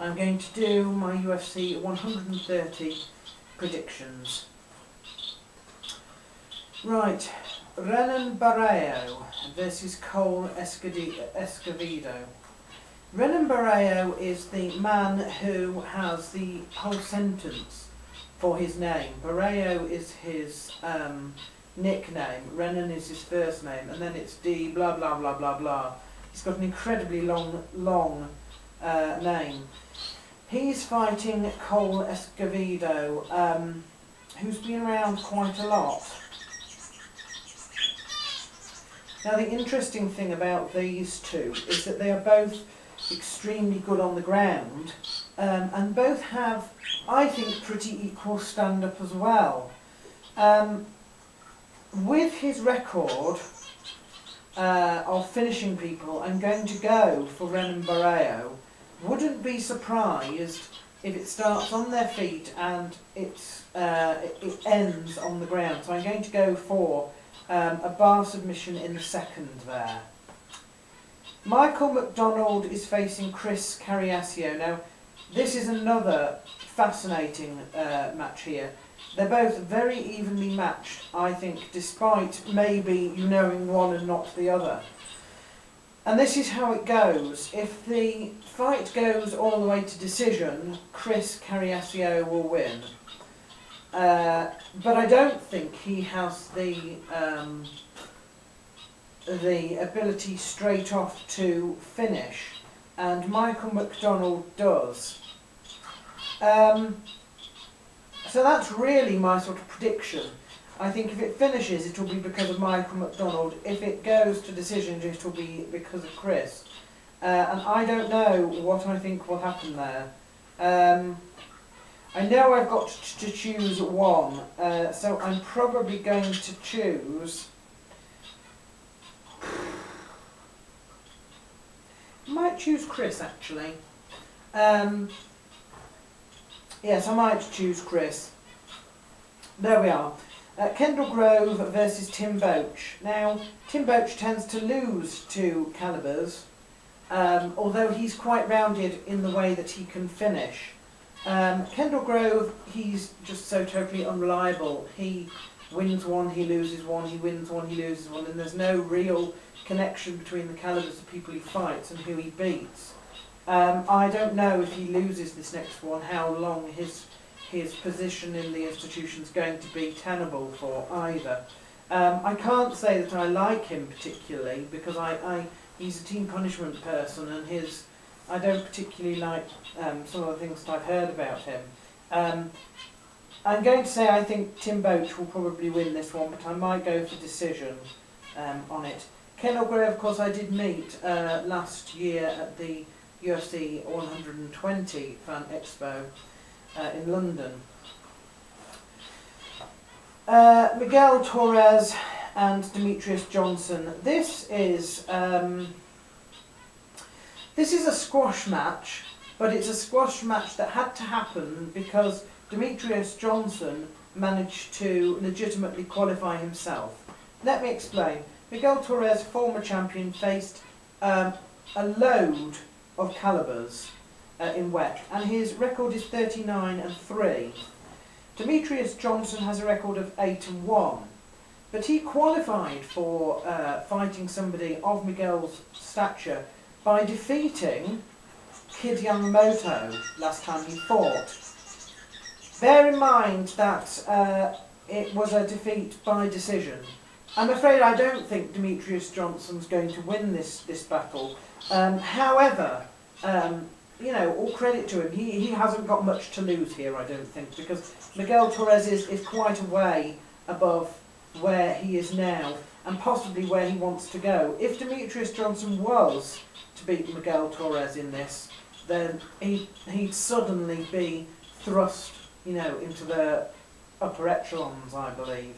I'm going to do my UFC 130 predictions. Right, Renan Barão versus Cole Escovedo. Renan Barão is the man who has the whole sentence for his name. Barão is his nickname, Renan is his first name, and then it's D blah blah blah blah blah. He's got an incredibly long name. He's fighting Cole Escovedo, who's been around quite a lot. Now the interesting thing about these two is that they are both extremely good on the ground, and both have, I think, pretty equal stand-up as well. With his record of finishing people, I'm going to go for Renan Barão. Wouldn't be surprised if it starts on their feet and it ends on the ground. So I'm going to go for a bar submission in the second there. Michael McDonald is facing Chris Carriacio. Now, this is another fascinating match here. They're both very evenly matched, I think, despite maybe you knowing one and not the other. And this is how it goes. If the fight goes all the way to decision, Chris Carriacio will win. But I don't think he has the ability straight off to finish, and Michael McDonald does. So that's really my sort of prediction. I think if it finishes, it will be because of Michael McDonald. If it goes to decisions, it will be because of Chris. And I don't know what I think will happen there. I know I've got to choose one, so I'm probably going to choose... I might choose Chris, actually. Yes, I might choose Chris. There we are. Kendall Grove versus Tim Boach. Now, Tim Boach tends to lose to Calibers, although he's quite rounded in the way that he can finish. Kendall Grove, he's just so totally unreliable. He wins one, he loses one, he wins one, he loses one, and there's no real connection between the calibers of people he fights and who he beats. I don't know if he loses this next one, how long his position in the institution is going to be tenable for either. I can't say that I like him particularly, because he's a team punishment person, and I don't particularly like some of the things that I've heard about him. I'm going to say I think Tim Boach will probably win this one, but I might go for decision on it. Kendall Grove, of course, I did meet last year at the UFC 120 Fan Expo in London. Miguel Torres and Demetrius Johnson. This is a squash match, but it's a squash match that had to happen because Demetrius Johnson managed to legitimately qualify himself. Let me explain. Miguel Torres, former champion, faced a load of calibers in WEC, and his record is 39-3. Demetrius Johnson has a record of 8-1, but he qualified for fighting somebody of Miguel's stature by defeating Kid Yamamoto last time he fought. Bear in mind that it was a defeat by decision. I'm afraid I don't think Demetrius Johnson's going to win this battle. However, you know, all credit to him. He hasn't got much to lose here, I don't think, because Miguel Torres is quite a way above where he is now, and possibly where he wants to go. If Demetrius Johnson was to beat Miguel Torres in this, then he'd suddenly be thrust, you know, into the upper echelons, I believe.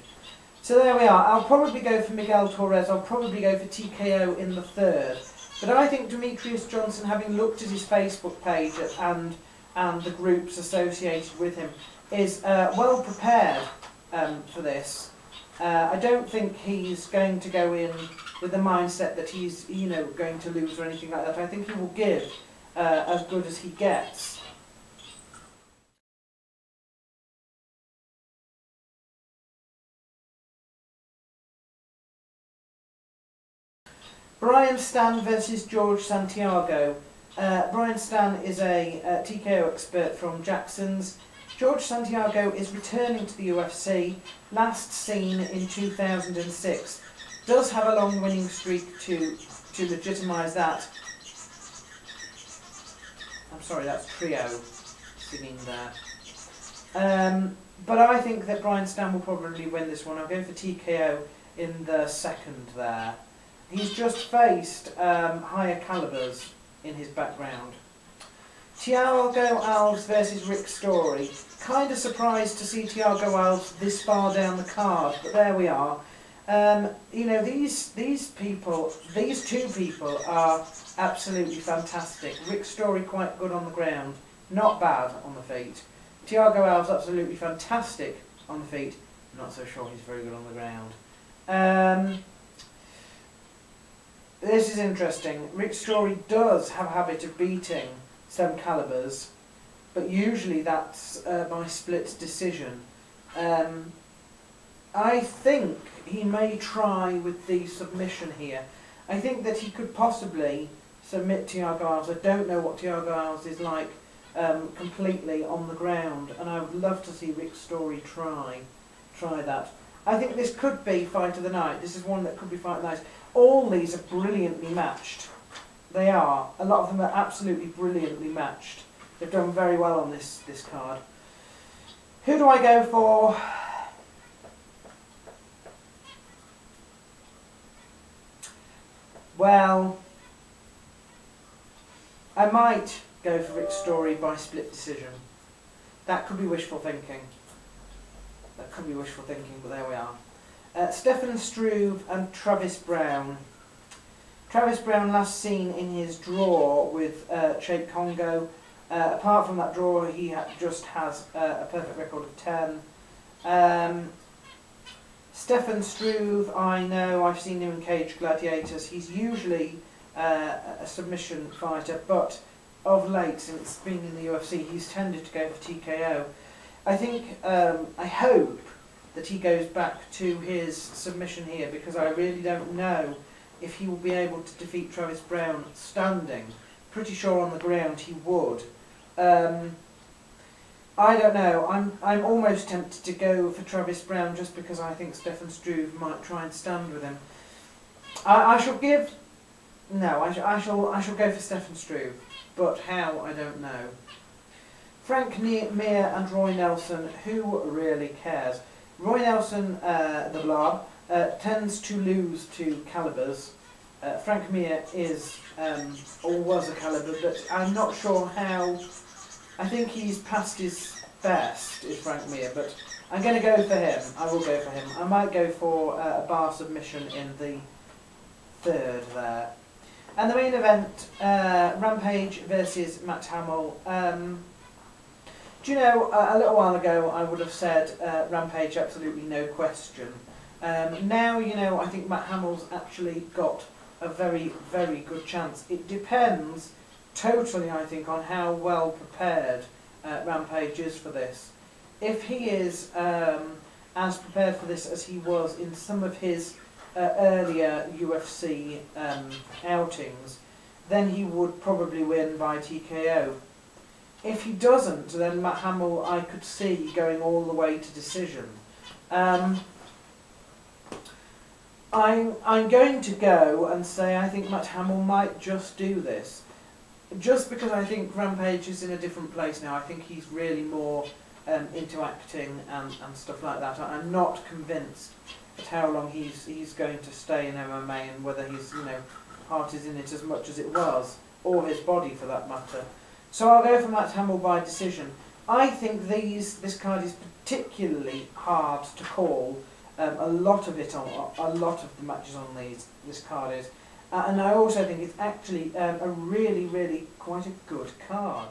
So there we are. I'll probably go for Miguel Torres. I'll probably go for TKO in the third. But I think Demetrius Johnson, having looked at his Facebook page and the groups associated with him, is well prepared for this. I don't think he's going to go in with the mindset that he's, you know, going to lose or anything like that. I think he will give as good as he gets. Brian Stan versus George Santiago. Brian Stan is a TKO expert from Jackson's. George Santiago is returning to the UFC, last seen in 2006. Does have a long winning streak to legitimise that. I'm sorry, that's Trio singing there. But I think that Brian Stan will probably win this one. I'm going for TKO in the second there. He's just faced higher calibers in his background. Thiago Alves versus Rick Story. Kind of surprised to see Thiago Alves this far down the card, but there we are. You know, these two people are absolutely fantastic. Rick Story quite good on the ground, not bad on the feet. Thiago Alves absolutely fantastic on the feet, not so sure he's very good on the ground. This is interesting. Rick Story does have a habit of beating some calibers, but usually that's by split decision. I think he may try with the submission here. I think that he could possibly submit Thiago Alves. I don't know what Thiago Alves is like completely on the ground, and I would love to see Rick Story try that. I think this could be fight of the night. This is one that could be fight of the night. All these are brilliantly matched. They are. A lot of them are absolutely brilliantly matched. They've done very well on this card. Who do I go for? Well, I might go for Rick Story by split decision. That could be wishful thinking. That could be wishful thinking, but there we are. Stefan Struve and Travis Brown. Travis Brown last seen in his draw with Chait Congo. Apart from that draw, he just has a perfect record of 10. Stefan Struve, I know, I've seen him in Cage Gladiators. He's usually a submission fighter, but of late, since being in the UFC, he's tended to go for TKO. I think, I hope that he goes back to his submission here, because I really don't know if he will be able to defeat Travis Brown standing. Pretty sure on the ground he would. I don't know. I'm almost tempted to go for Travis Brown just because I think Stefan Struve might try and stand with him. I shall give. No, I shall go for Stefan Struve, but how I don't know. Frank Mir and Roy Nelson. Who really cares? Roy Nelson, the Blob, tends to lose to calibers. Frank Mir is or was a caliber, but I'm not sure how. I think he's past his best, is Frank Mir, but I'm going to go for him. I will go for him. I might go for a bar submission in the third there. And the main event, Rampage versus Matt Hamill. Do you know, a little while ago I would have said Rampage, absolutely no question. Now, you know, I think Matt Hamill's actually got a very, very good chance. It depends totally, I think, on how well prepared Rampage is for this. If he is as prepared for this as he was in some of his earlier UFC outings, then he would probably win by TKO. If he doesn't, then Matt Hamill I could see going all the way to decision. I'm going to go and say I think Matt Hamill might just do this. Just because I think Rampage is in a different place now. I think he's really more into acting and stuff like that. I'm not convinced at how long he's going to stay in MMA and whether his heart is in it as much as it was, or his body for that matter. So I'll go for Matt Hamill by decision. I think this card is particularly hard to call. A lot of the matches on this card is, and I also think it's actually a really, really quite a good card.